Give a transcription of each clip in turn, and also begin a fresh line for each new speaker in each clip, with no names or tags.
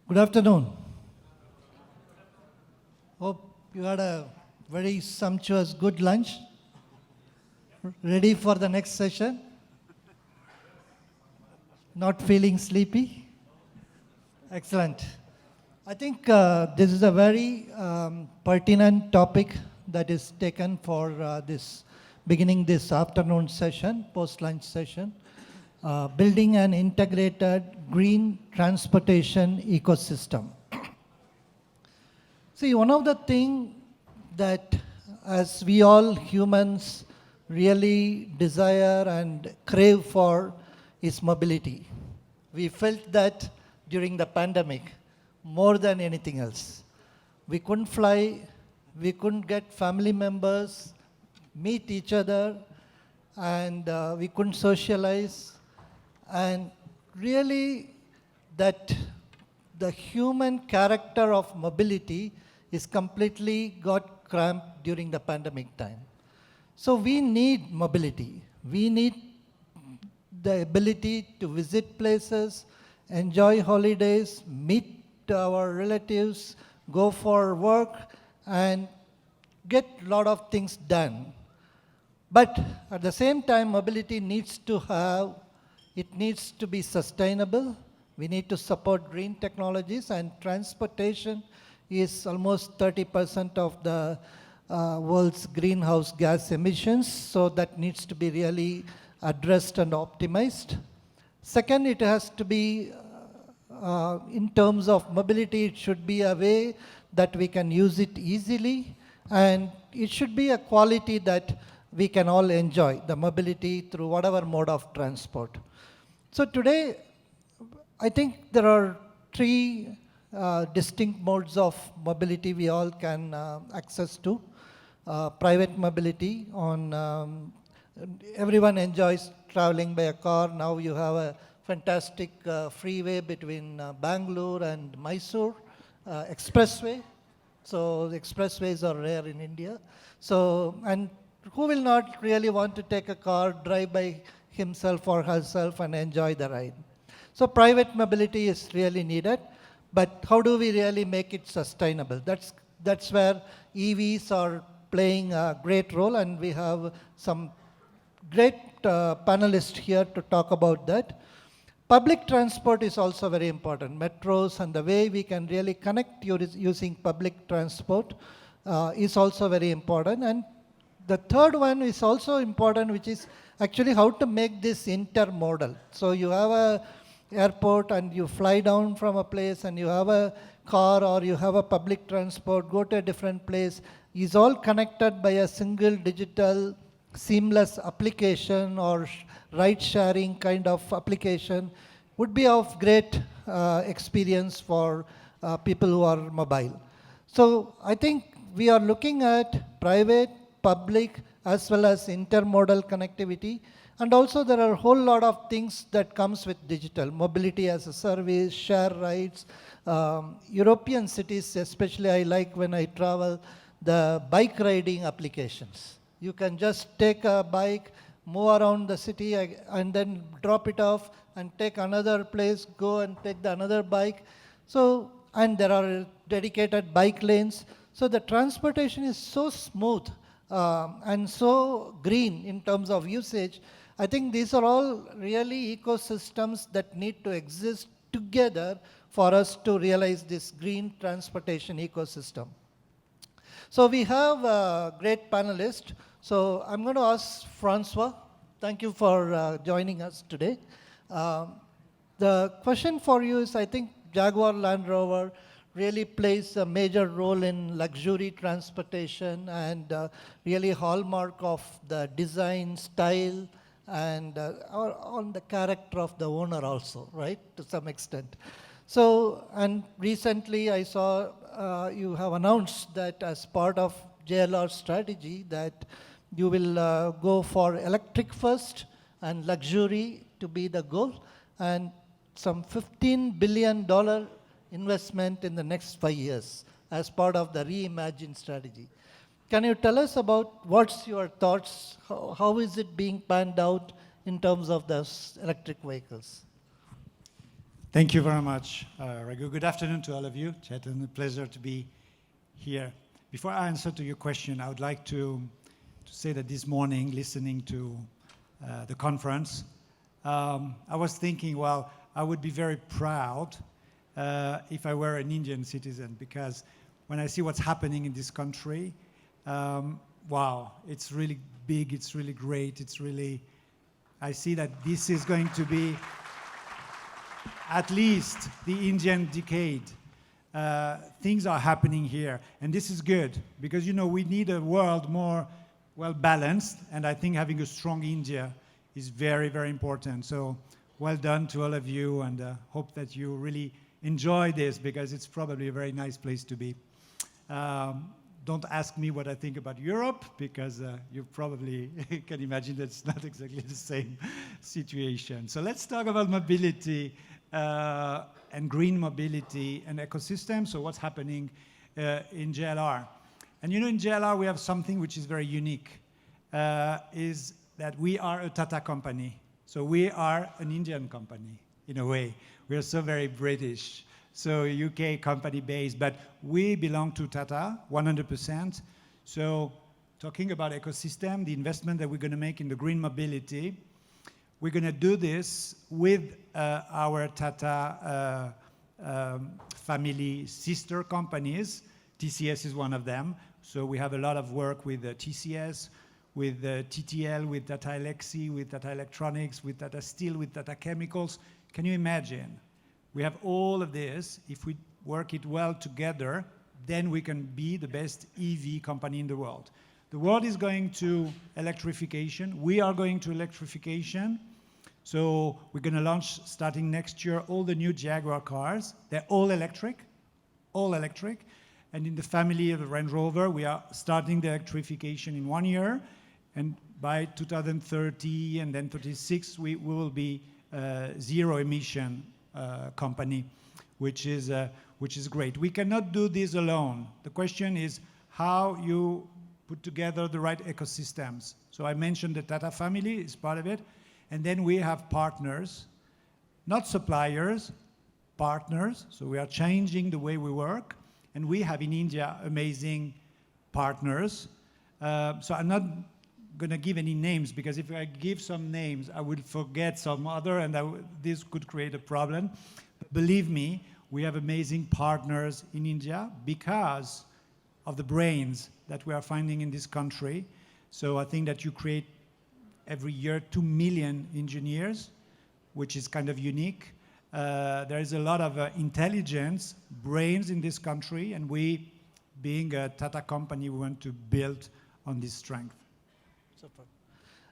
Good afternoon. Hope you had a very sumptuous, good lunch. Ready for the next session? Not feeling sleepy? Excellent. I think this is a very pertinent topic that is taken for beginning this afternoon session, post-lunch session. Building an integrated green transportation ecosystem. See, one of the things that as we all humans really desire and crave for is mobility. We felt that during the pandemic more than anything else. We couldn't fly, we couldn't get family members, meet each other, and we couldn't socialize. And really that the human character of mobility is completely got cramped during the pandemic time. So we need mobility. We need the ability to visit places, enjoy holidays, meet our relatives, go for work, and get a lot of things done. But at the same time, mobility needs to be sustainable. We need to support green technologies, and transportation is almost 30% of the world's greenhouse gas emissions, so that needs to be really addressed and optimized. Second, it has to be, in terms of mobility, it should be a way that we can use it easily, and it should be a quality that we can all enjoy, the mobility through whatever mode of transport. So today, I think there are three distinct modes of mobility we all can access to. Private mobility, everyone enjoys traveling by a car. Now you have a fantastic freeway between Bangalore and Mysore, expressway. So the expressways are rare in India. So, and who will not really want to take a car, drive by himself or herself and enjoy the ride? So private mobility is really needed, but how do we really make it sustainable? That's where EVs are playing a great role, and we have some great panelists here to talk about that. Public transport is also very important. Metros and the way we can really connect using public transport is also very important. And the third one is also important, which is actually how to make this intermodal. So you have a airport and you fly down from a place, and you have a car or you have a public transport, go to a different place, is all connected by a single digital seamless application or ride sharing kind of application would be of great experience for people who are mobile. So I think we are looking at private, public, as well as intermodal connectivity. And also there are a whole lot of things that comes with digital. Mobility as a service, share rides. European cities, especially I like when I travel, the bike riding applications. You can just take a bike, move around the city, and then drop it off and take another place, go and take another bike. So, and there are dedicated bike lanes. So the transportation is so smooth and so green in terms of usage. I think these are all really ecosystems that need to exist together for us to realize this green transportation ecosystem. So we have a great panelist. So I'm going to ask François. Thank you for joining us today. The question for you is, I think Jaguar Land Rover really plays a major role in luxury transportation and really hallmark of the design, style, and on the character of the owner also, right, to some extent. So, and recently I saw you have announced that as part of JLR's strategy that you will go for electric first and luxury to be the goal, and some $15 billion investment in the next 5 years as part of the Reimagine strategy. Can you tell us about what's your thoughts? How is it being panned out in terms of those electric vehicles?
Thank you very much, Raghu. Good afternoon to all of you. Chetan, a pleasure to be here. Before I answer to your question, I would like to say that this morning, listening to the conference, I was thinking, well, I would be very proud if I were an Indian citizen, because when I see what's happening in this country, wow, it's really big, it's really great, it's really, I see that this is going to be at least the Indian decade. Things are happening here, and this is good, because you know we need a world more well balanced, and I think having a strong India is very, very important. So well done to all of you, and hope that you really enjoy this, because it's probably a very nice place to be. Don't ask me what I think about Europe, because you probably can imagine that's not exactly the same situation. So let's talk about mobility and green mobility and ecosystem. So what's happening in JLR? And you know, in JLR we have something which is very unique, is that we are a Tata company. So we are an Indian company, in a way. We are so very British. So UK company based, but we belong to Tata 100%. So talking about ecosystem, the investment that we're going to make in the green mobility, we're going to do this with our Tata family sister companies. TCS is one of them. So we have a lot of work with TCS, with TTL, with Tata Elxsi, with Tata Electronics, with Tata Steel, with Tata Chemicals. Can you imagine? We have all of this. If we work it well together, then we can be the best EV company in the world. The world is going to electrification. We are going to electrification. So we're going to launch, starting next year, all the new Jaguar cars. They're all electric, all electric. And in the family of the Range Rover, we are starting the electrification in 1 year. And by 2030 and then 36, we will be zero emission company, which is great. We cannot do this alone. The question is how you put together the right ecosystems. So I mentioned the Tata family is part of it. And then we have partners, not suppliers, partners. So we are changing the way we work. And we have in India amazing partners. So I'm not going to give any names, because if I give some names, I will forget some other, and this could create a problem. But believe me, we have amazing partners in India because of the brains that we are finding in this country. So I think that you create every year 2 million engineers, which is kind of unique. There is a lot of intelligence, brains in this country, and we, being a Tata company, we want to build on this strength.
Super.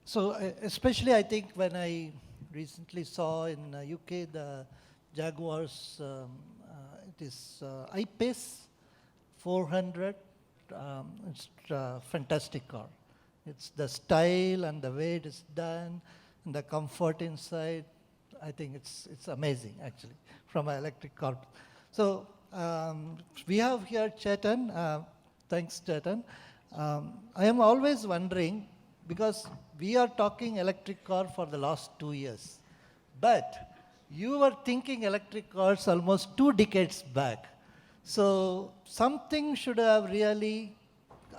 So especially I think when I recently saw in UK the Jaguars, it is I-Pace 400, it's a fantastic car. It's the style and the way it is done and the comfort inside. I think it's amazing actually from an electric car. So we have here Chetan. Thanks, Chetan. I am always wondering, because we are talking electric car for the last 2 years, but you were thinking electric cars almost 2 decades back. So something should have really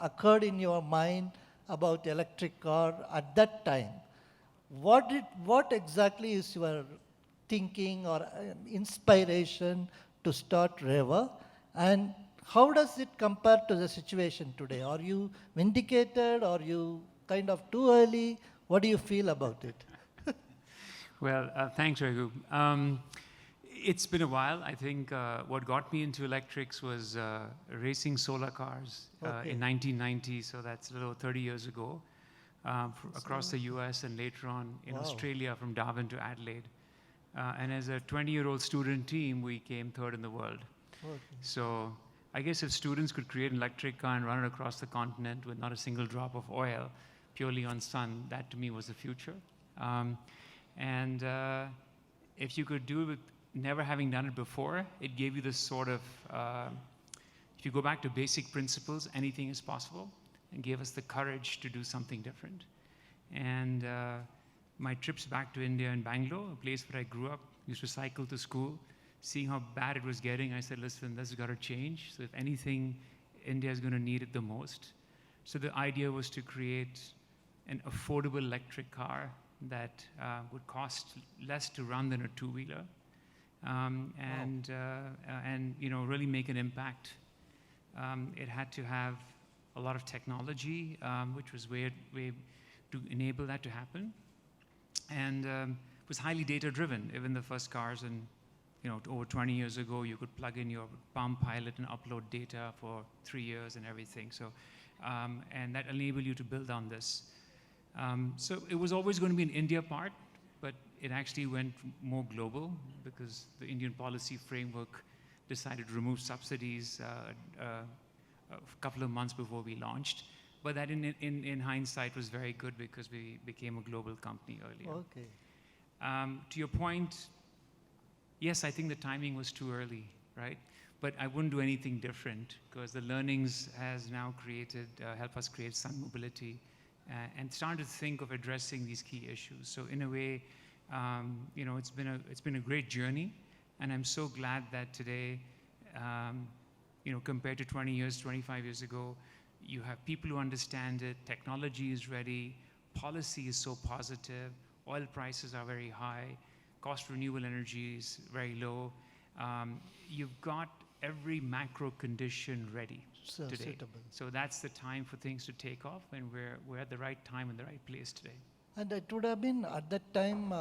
occurred in your mind about electric car at that time. What exactly is your thinking or inspiration to start Reva, and how does it compare to the situation today? Are you vindicated? Are you kind of too early? What do you feel about it?
Well, thanks, Raghu. It's been a while. I think what got me into electrics was racing solar cars in 1990, so that's a little 30 years ago, across the US and later on in Australia, from Darwin to Adelaide. And as a 20-year-old student team, we came third in the world. Okay. So I guess if students could create an electric car and run it across the continent with not a single drop of oil, purely on sun, that to me was the future. And if you could do it with never having done it before, it gave you this sort of, if you go back to basic principles, anything is possible, and gave us the courage to do something different. And my trips back to India and Bangalore, a place where I grew up, used to cycle to school. Seeing how bad it was getting, I said, listen, this has got to change. So if anything, India is going to need it the most. So the idea was to create an affordable electric car that would cost less to run than a two-wheeler, and really make an impact. It had to have a lot of technology, which was way to enable that to happen, and was highly data-driven. Even the first cars, and over 20 years ago, you could plug in your Palm Pilot and upload data for 3 years and everything. So, and that enabled you to build on this. So it was always going to be an India part, but it actually went more global because the Indian policy framework decided to remove subsidies a couple of months before we launched. But that in hindsight was very good because we became a global company earlier.
Okay.
To your point, yes, I think the timing was too early, right? But I wouldn't do anything different because the learnings has now created, help us create Sun Mobility and started to think of addressing these key issues. So in a way, it's been a great journey, and I'm so glad that today, compared to 20 years, 25 years ago, you have people who understand it, technology is ready, policy is so positive, oil prices are very high, cost of renewable energy is very low. You've got every macro condition ready today.
Suitable.
So that's the time for things to take off, and we're at the right time and the right place today.
And it would have been, at that time,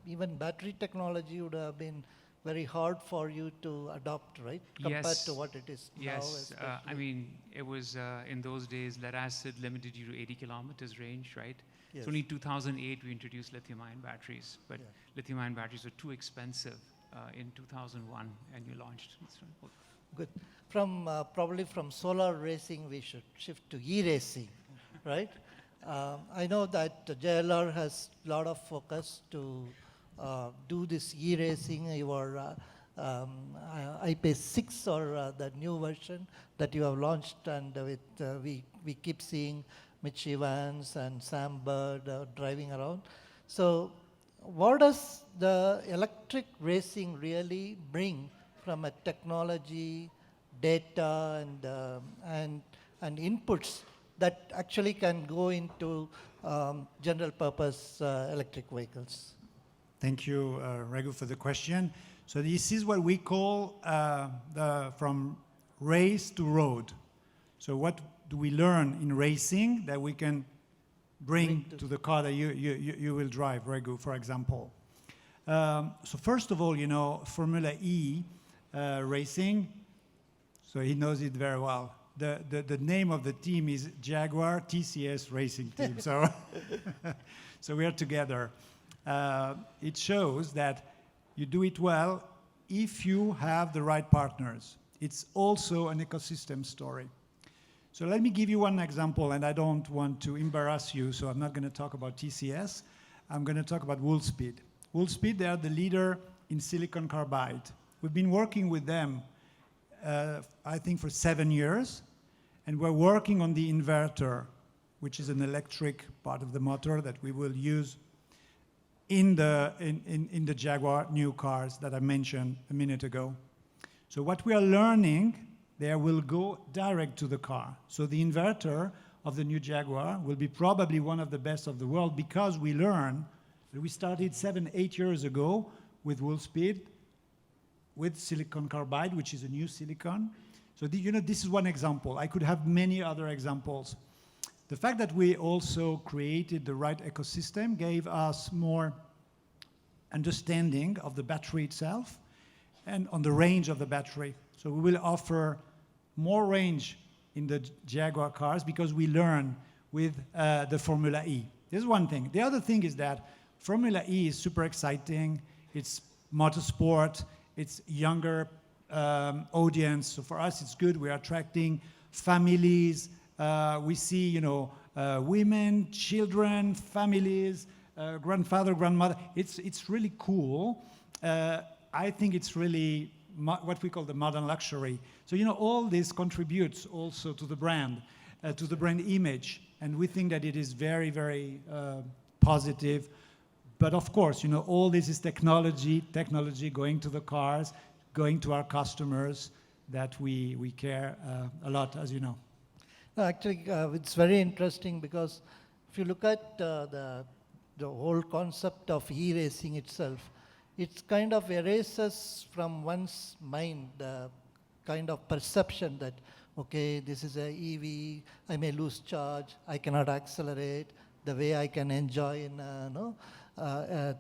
even battery technology would have been very hard for you to adopt, right? Compared
Yes.
to what it is now.
Yes, I
especially.
mean, it was in those days, lead acid limited you to 80 kilometers range, right?
Yes.
It's only 2008 we introduced lithium-ion batteries, but
Yeah.
lithium-ion batteries were too expensive in 2001, and you launched.
Good. Probably from solar racing, we should shift to e-racing, right? I know that JLR has a lot of focus to do this e-racing. Your iPace 6 or the new version that you have launched, and we keep seeing Mitchie Vance and Sam Bird driving around. So what does the electric racing really bring from a technology, data, and inputs that actually can go into general purpose electric vehicles?
Thank you, Raghu, for the question. So this is what we call from race to road. So what do we learn in racing that we can bring to the car that you will drive, Raghu, for example? So first of all, Formula E racing, so he knows it very well. The name of the team is Jaguar TCS Racing Team. So, so we are together. It shows that you do it well if you have the right partners. It's also an ecosystem story. So let me give you one example, and I don't want to embarrass you, so I'm not going to talk about TCS. I'm going to talk about Wolfspeed. Wolfspeed, they are the leader in silicon carbide. We've been working with them, I think, for 7 years, and we're working on the inverter, which is an electric part of the motor that we will use in the Jaguar new cars that I mentioned a minute ago. So what we are learning there will go direct to the car. So the inverter of the new Jaguar will be probably one of the best of the world because we learn that we started 7-8 years ago with Wolfspeed, with silicon carbide, which is a new silicon. So this is one example. I could have many other examples. The fact that we also created the right ecosystem gave us more understanding of the battery itself and on the range of the battery. So we will offer more range in the Jaguar cars because we learn with the Formula E. This is one thing. The other thing is that Formula E is super exciting. It's motorsport. It's younger audience. So for us, it's good. We're attracting families. We see, women, children, families, grandfather, grandmother. It's really cool. I think it's really what we call the modern luxury. So, all this contributes also to the brand image. And we think that it is very, very positive, But of course, you know, all this is technology going to the cars, going to our customers that we care a lot, as you know.
No, actually, it's very interesting because if you look at the whole concept of e-racing itself, it kind of erases from one's mind the kind of perception that, okay, this is a EV, I may lose charge, I cannot accelerate the way I can enjoy in a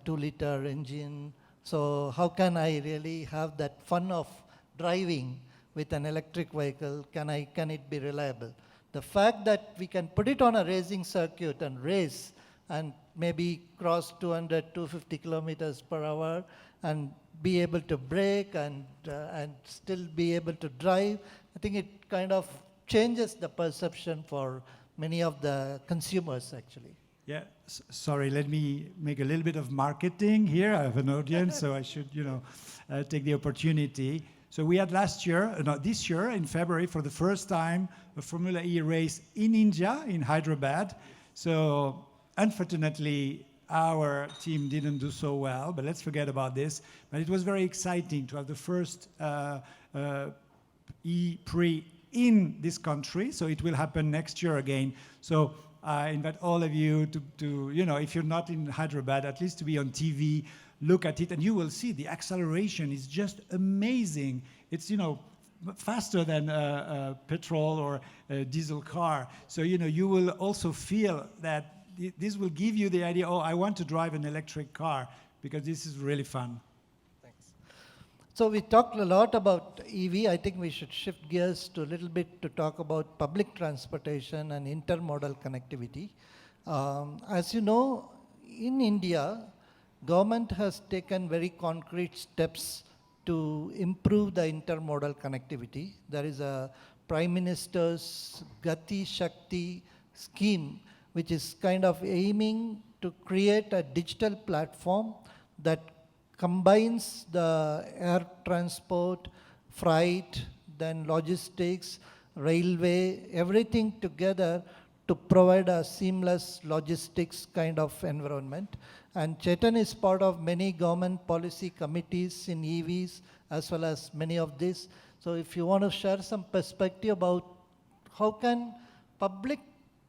2-liter engine. So how can I really have that fun of driving with an electric vehicle? Can it be reliable? The fact that we can put it on a racing circuit and race and maybe cross 200, 250 kilometers per hour and be able to brake and still be able to drive, I think it kind of changes the perception for many of the consumers actually.
Yeah, sorry, let me make a little bit of marketing here. I have an audience, so I should, you know, take the opportunity. So we had this year in February, for the first time, a Formula E race in India, in Hyderabad. So unfortunately, our team didn't do so well, but let's forget about this. But it was very exciting to have the first E-Prix in this country. So it will happen next year again. So I invite all of you to, you know, if you're not in Hyderabad, at least to be on TV, look at it, and you will see the acceleration is just amazing. It's, you know, faster than a petrol or a diesel car. So, you know, you will also feel that this will give you the idea, oh, I want to drive an electric car, because this is really fun.
Thanks. So we talked a lot about EV. I think we should shift gears to a little bit to talk about public transportation and intermodal connectivity. As you know, in India, government has taken very concrete steps to improve the intermodal connectivity. There is a Prime Minister's Gati Shakti scheme, which is kind of aiming to create a digital platform that combines the air transport, freight, then logistics, railway, everything together to provide a seamless logistics kind of environment. And Chetan is part of many government policy committees in EVs as well as many of these. So if you want to share some perspective about how can public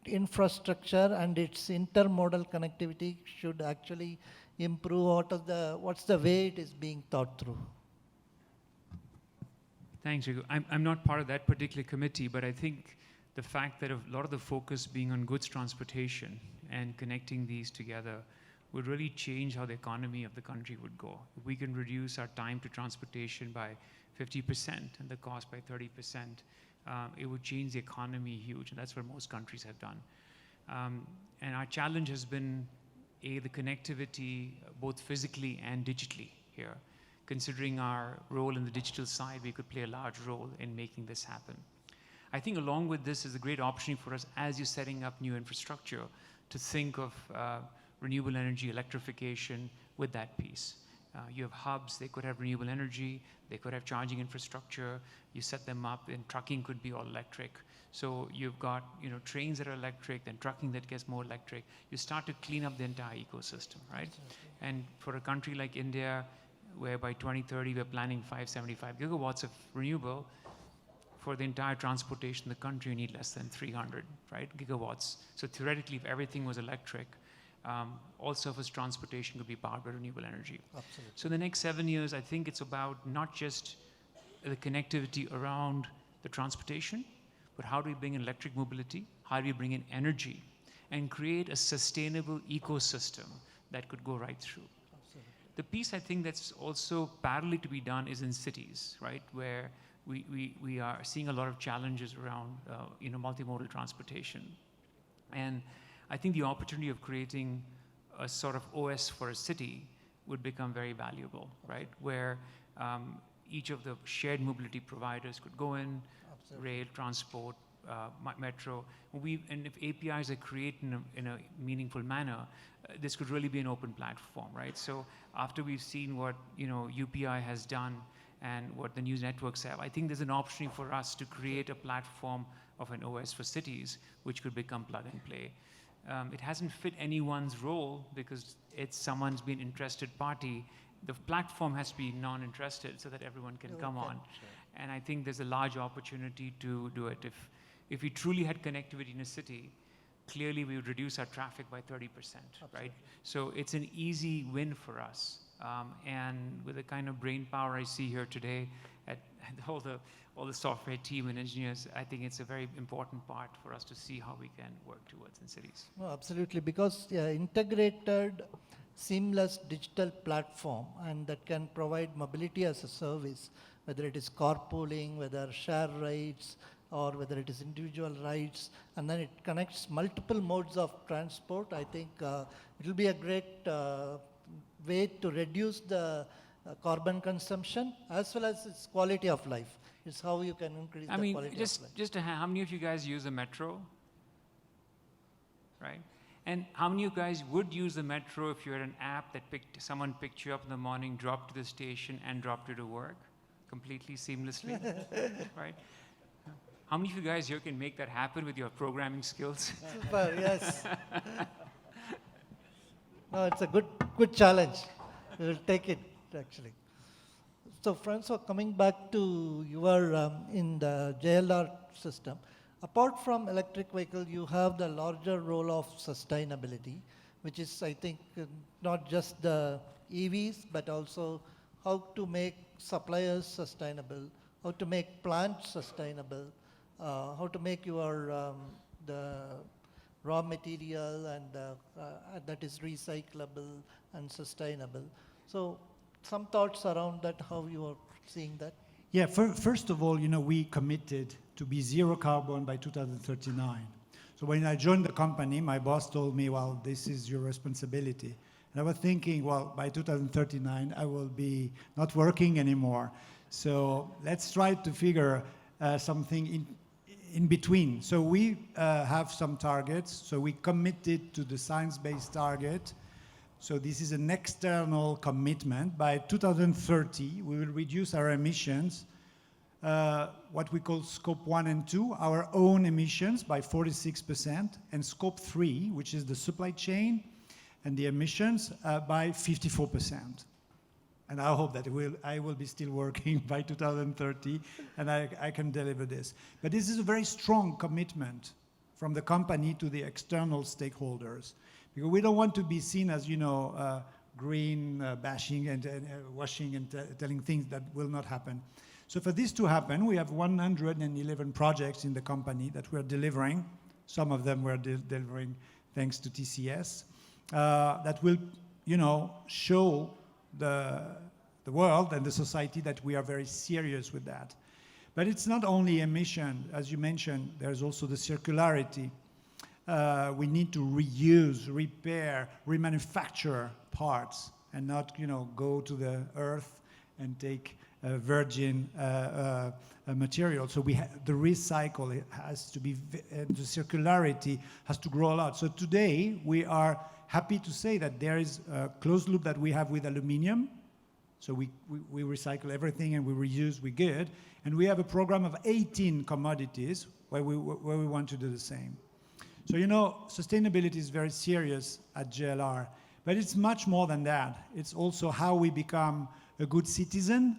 infrastructure and its intermodal connectivity should actually improve, what's the way it is being thought through?
Thanks, Rigu. I'm not part of that particular committee, but I think the fact that a lot of the focus being on goods transportation and connecting these together would really change how the economy of the country would go. If we can reduce our time to transportation by 50% and the cost by 30%, it would change the economy huge, and that's what most countries have done. And our challenge has been, the connectivity, both physically and digitally here. Considering our role in the digital side, we could play a large role in making this happen. I think along with this is a great opportunity for us, as you're setting up new infrastructure, to think of renewable energy electrification with that piece. You have hubs, they could have renewable energy, they could have charging infrastructure, you set them up, and trucking could be all electric. So you've got, you know, trains that are electric, then trucking that gets more electric. You start to clean up the entire ecosystem, right? And for a country like India, where by 2030 we're planning 575 gigawatts of renewable, for the entire transportation in the country, you need less than 300, right, gigawatts. So theoretically, if everything was electric, all surface transportation could be powered by renewable energy.
Absolutely.
So the next 7 years, I think it's about not just the connectivity around the transportation, but how do we bring in electric mobility, how do we bring in energy, and create a sustainable ecosystem that could go right through.
Absolutely.
The piece I think that's also parallel to be done is in cities, right, where we are seeing a lot of challenges around multimodal transportation. And I think the opportunity of creating a sort of OS for a city would become very valuable, right? Where each of the shared mobility providers could go in, absolutely, rail, transport, metro. And if APIs are created in a meaningful manner, this could really be an open platform, right? So after we've seen what UPI has done and what the news networks have, I think there's an opportunity for us to create a platform of an OS for cities, which could become plug and play. it hasn't fit anyone's role because it's someone's been interested party. The platform has to be non-interested so that everyone can come on.
Sure.
And I think there's a large opportunity to do it. If we truly had connectivity in a city, clearly we would reduce our traffic by 30%, right? So it's an easy win for us. And with the kind of brain power I see here today at all the software team and engineers, I think it's a very important part for us to see how we can work towards in cities.
No, absolutely, because integrated, seamless digital platform and that can provide mobility as a service, whether it is carpooling, whether share rides, or whether it is individual rides, and then it connects multiple modes of transport. I think it will be a great way to reduce the carbon consumption as well as its quality of life. It's how you can increase the quality of life.
How many of you guys use the metro? Right? And how many of you guys would use the metro if you had an app that someone picked you up in the morning, dropped to the station, and dropped you to work completely seamlessly? Right? How many of you guys here can make that happen with your programming skills?
Super, yes. No, it's a good challenge. We will take it, actually. So, Francois, coming back to your in the JLR system, apart from electric vehicle, you have the larger role of sustainability, which is, I think, not just the EVs, but also how to make suppliers sustainable, how to make plants sustainable, how to make your the raw material and that is recyclable and sustainable. So some thoughts around that, how you are seeing that?
Yeah, first of all, we committed to be zero carbon by 2039. So when I joined the company, my boss told me, well, this is your responsibility. And I was thinking, well, by 2039, I will be not working anymore. So let's try to figure something in between. So we have some targets. So we committed to the science-based target. So this is an external commitment. By 2030, we will reduce our emissions, what we call scope 1 and 2, our own emissions by 46%, and scope 3, which is the supply chain and the emissions, by 54%. And I hope that I will be still working by 2030 and I can deliver this. But this is a very strong commitment from the company to the external stakeholders. Because we don't want to be seen as, green bashing and washing and telling things that will not happen. So for this to happen, we have 111 projects in the company that we're delivering. Some of them we're delivering thanks to TCS. That will, show the world and the society that we are very serious with that. But it's not only emission. As you mentioned, there's also the circularity. We need to reuse, repair, remanufacture parts and not, go to the earth and take virgin material. So the recycle has to be, the circularity has to grow a lot. So today we are happy to say that there is a closed loop that we have with aluminium. So we recycle everything and we reuse, we're good. And we have a program of 18 commodities where we want to do the same. So, sustainability is very serious at JLR, but it's much more than that. It's also how we become a good citizen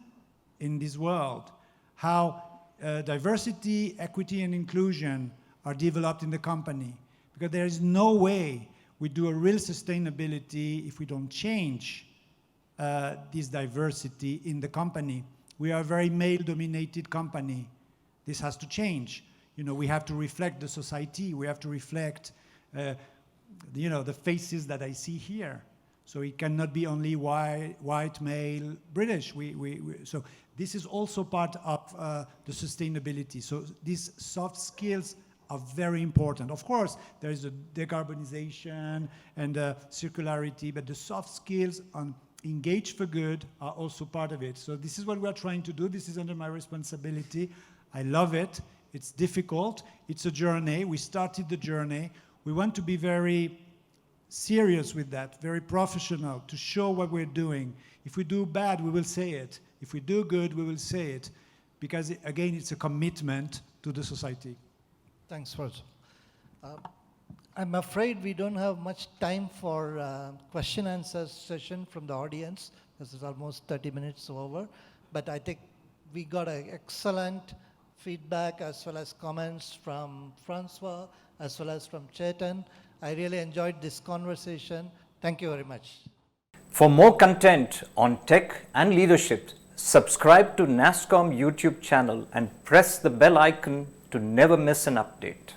in this world, how diversity, equity, and inclusion are developed in the company. Because there is no way we do a real sustainability if we don't change this diversity in the company. We are a very male-dominated company. This has to change. We have to reflect the society. We have to reflect, the faces that I see here. So it cannot be only white male, British. So this is also part of the sustainability. So these soft skills are very important. Of course, there is a decarbonization and circularity, but the soft skills on engage for good are also part of it. So this is what we are trying to do. This is under my responsibility. I love it. It's difficult. It's a journey. We started the journey. We want to be very serious with that, very professional, to show what we're doing. If we do bad, we will say it. If we do good, we will say it. Because, again, it's a commitment to the society.
Thanks, François. I'm afraid we don't have much time for question answer session from the audience. This is almost 30 minutes over, but I think we got an excellent feedback as well as comments from François as well as from Chetan. I really enjoyed this conversation. Thank you very much.
For more content on tech and leadership, subscribe to NASSCOM YouTube channel and press the bell icon to never miss an update.